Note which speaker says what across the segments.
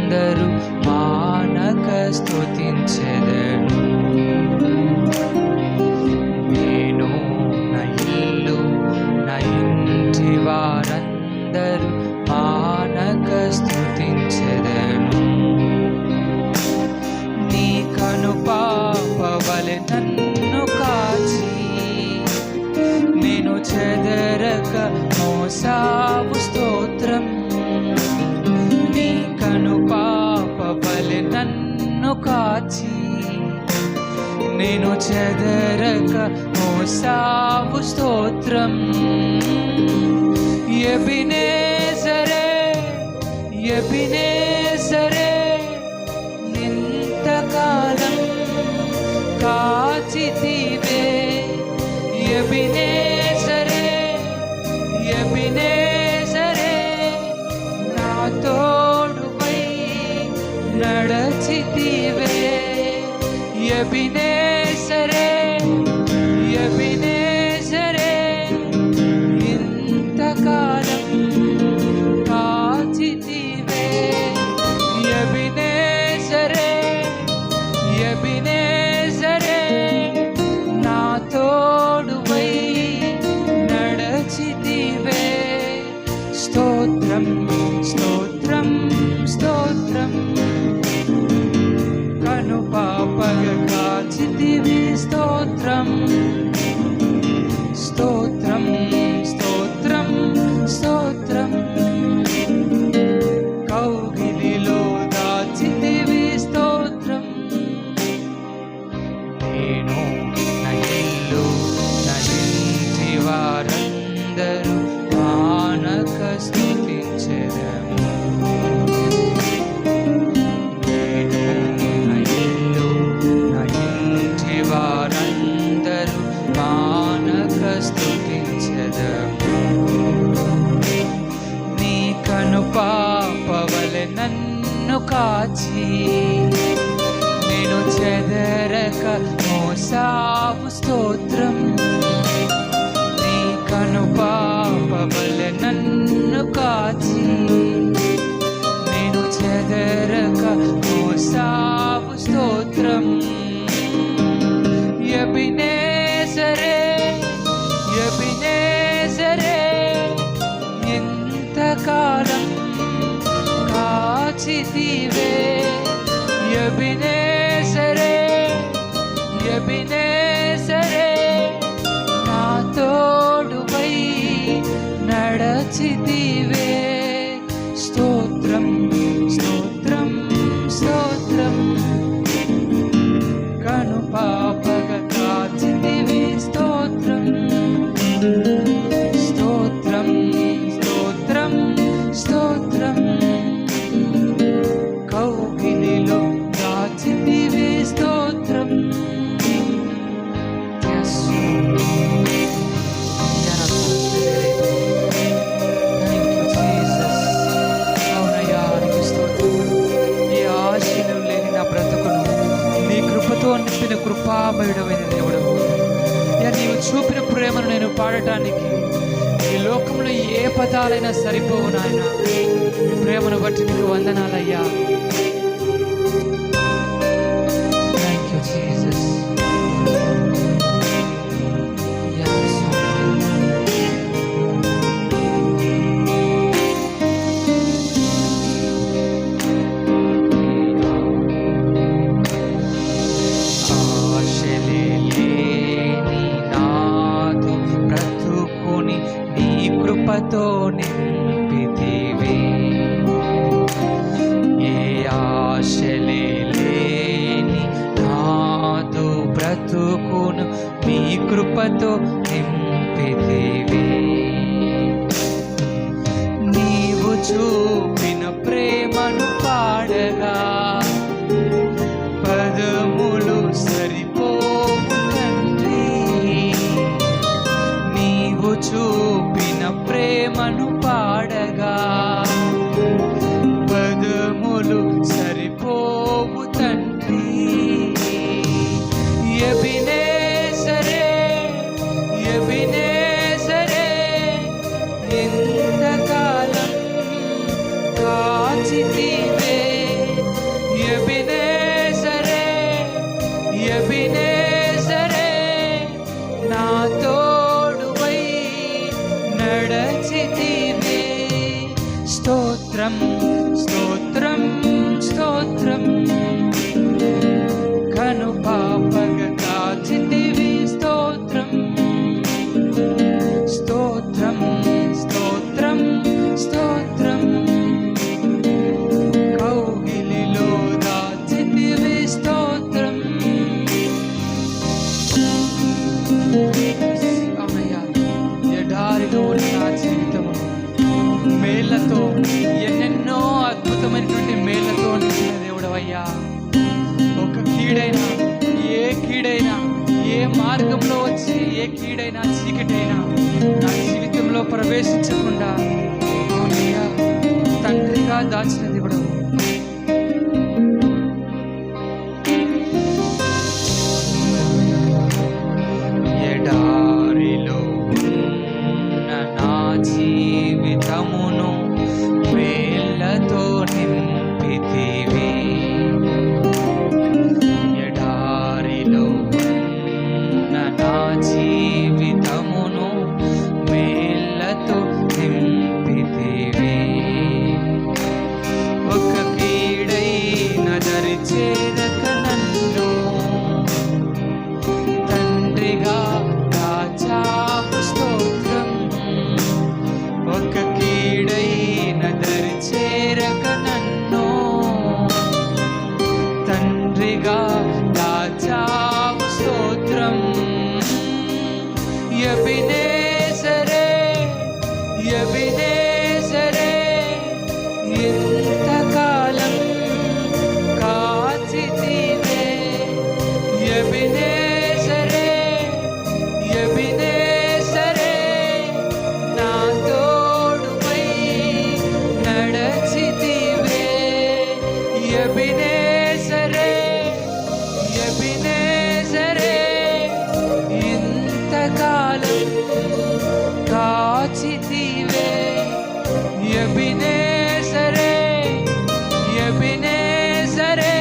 Speaker 1: వారందరూ మానక స్తుతించెదరు. నేను నా ఇల్లు నా ఇంటి వారందరూ మానక స్తుతించెదరు. నీ కనుపాపవలె నన్ను కాచి నేను చెదరక మోసావు స్తోత్రం. నీ కనుపాపవలె నన్ను కాచి నేను చెదరక మోసావు స్తోత్రం. ఎబినేజరే ఎబినేజరే ఇంతకాలం కాచితివే. ఎబినేజరే ఎబినేజరే నా తోడువై నడచితివే. ఎబినేజరే ఎబినేజరే ఇంతకాలం కాచితివే. ఎబినేజరే ఎబినేజరే నా తోడువై నడచితివే. స్తోత్రం స్తోత్రం స్తోత్రం కనుపాపగ కాచితివి. స్తోత్రం స్తోత్రం స్తోత్రం స్తోత్రం కౌగిలిలో దాచితివి. స్తోత్రం. నేను నా ఇల్లు నా ఇంటి వారందరూ మానక స్తుతించెదరు. నేను నా ఇల్లు నా ఇంటి వారందరూ మానక స్తుతించెదరు. నీ కనుపాపవలె నన్ను కాచి నేను చెదరక మోసావు స్తోత్రం. నీ కనుపాపవలె నన్ను కాచి నేను చెదరక మోసావు స్తోత్రం. ఎబినేజరే ఎబినేజరే ఇంతకాలం కాచితివే. ఎబినేజరే ఎబినేజరే నా తోడువై నడచితివే. స్తోత్రం స్తోత్రం స్తోత్రం కనుపాపగ కాచితివి. స్తోత్రం స్తోత్రం స్తోత్రం స్తోత్రం కౌగిలిలో దాచితివి. స్తోత్రం. నింపిన కృపామయుడమైన దేవుడు, నీవు చూపిన ప్రేమను నేను పాడటానికి ఈ లోకంలో ఏ పదాలైనా సరిపోవు నాయన. ప్రేమను బట్టి నీకు వందనాలయ్యా. Thank you Jesus. కృపతో నింపితివి. ఏ ఆశలే లేని నాదు బ్రతుకును మీ కృపతో నింపితివి. నీవు చూపిన ప్రేమను పాడగా పదములు సరిపోవు తండ్రి. నీవు చూపిన ప్రేమను పాడగా పదములు సరిపోవు తండ్రి. ఎబినేజరే ఎబినేజరే ఇంతకాలం కాచితివే. కీడైనా చీకటైనా నా జీవితంలో ప్రవేశించకుండా అవునయ్యా తండ్రిగా దాచిన దేవుడు. ఎడారిలో ఉన్న నా జీవితమును వేళ్ళతో నింపితివి. ఎడారిలో ఉన్న నా జీవితమును వేళ్ళతో నింపితివి. ఒక కీడైన దరి చేరక నన్ను తండ్రిగా దాచావు స్తోత్రం. ఒక కీడైన దరి చేరక నన్ను తండ్రిగా దాచావు స్తోత్రం. ఎబినేజరే ఎబినేజరే ఇంతకాలం కాచితివే. ఎబినేజరే ఎబినేజరే నా తోడుపై నడచితివే. ఎబినేజరే ఎబినేజరే ఇంతకాలం కాచితివే. ఎబినేజరే ఎబినేజరే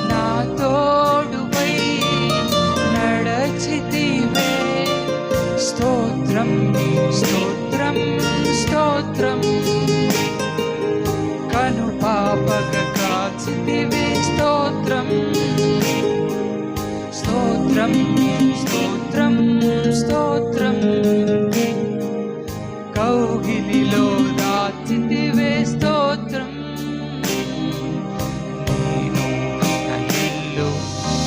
Speaker 1: నా తోడుపై నడచితివే. స్తోత్రం స్తోత్రం స్తోత్రం. కను పాపగ కాచితివే. స్తోత్రం స్తోత్రం స్తోత్రం స్తోత్రం. కౌగిలిలో దాచితివే. స్తోత్రం. నేను నా ఇల్లు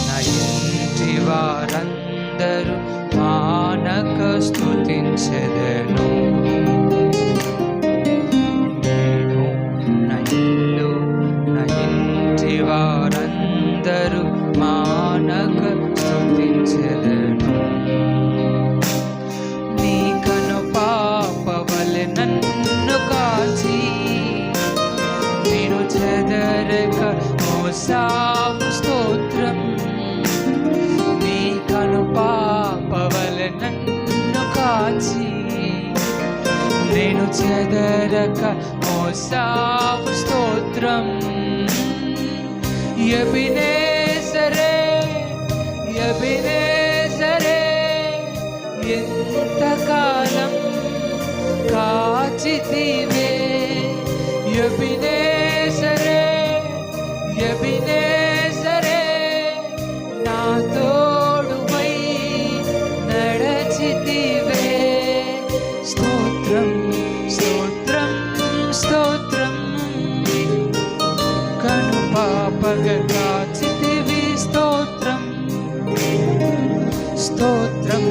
Speaker 1: నా ఇంటి వారందరూ మానక స్తుతించెదను. నేను నా ఇల్లు నా ఇంటి వారందరూ మానక స్తుతించెదను. నీ కను పాపవలె నన్ను కాచి నేను చెదరక మోసావు. స్తోత్రం. నీ కను పాపవలె నన్ను కాచి నేను చెదరక మోసావు. స్తోత్రం. ఎబినేజరే ఎబినేజరే ఎంతకాలం కాచితివే. ఎబినేజరే ఎబినేజరే నా తోడుపై నడచితివే. స్తోత్రం స్తోత్రం స్తోత్రం. కను పాపగ కాచితివి. స్తోత్రం స్తోత్రం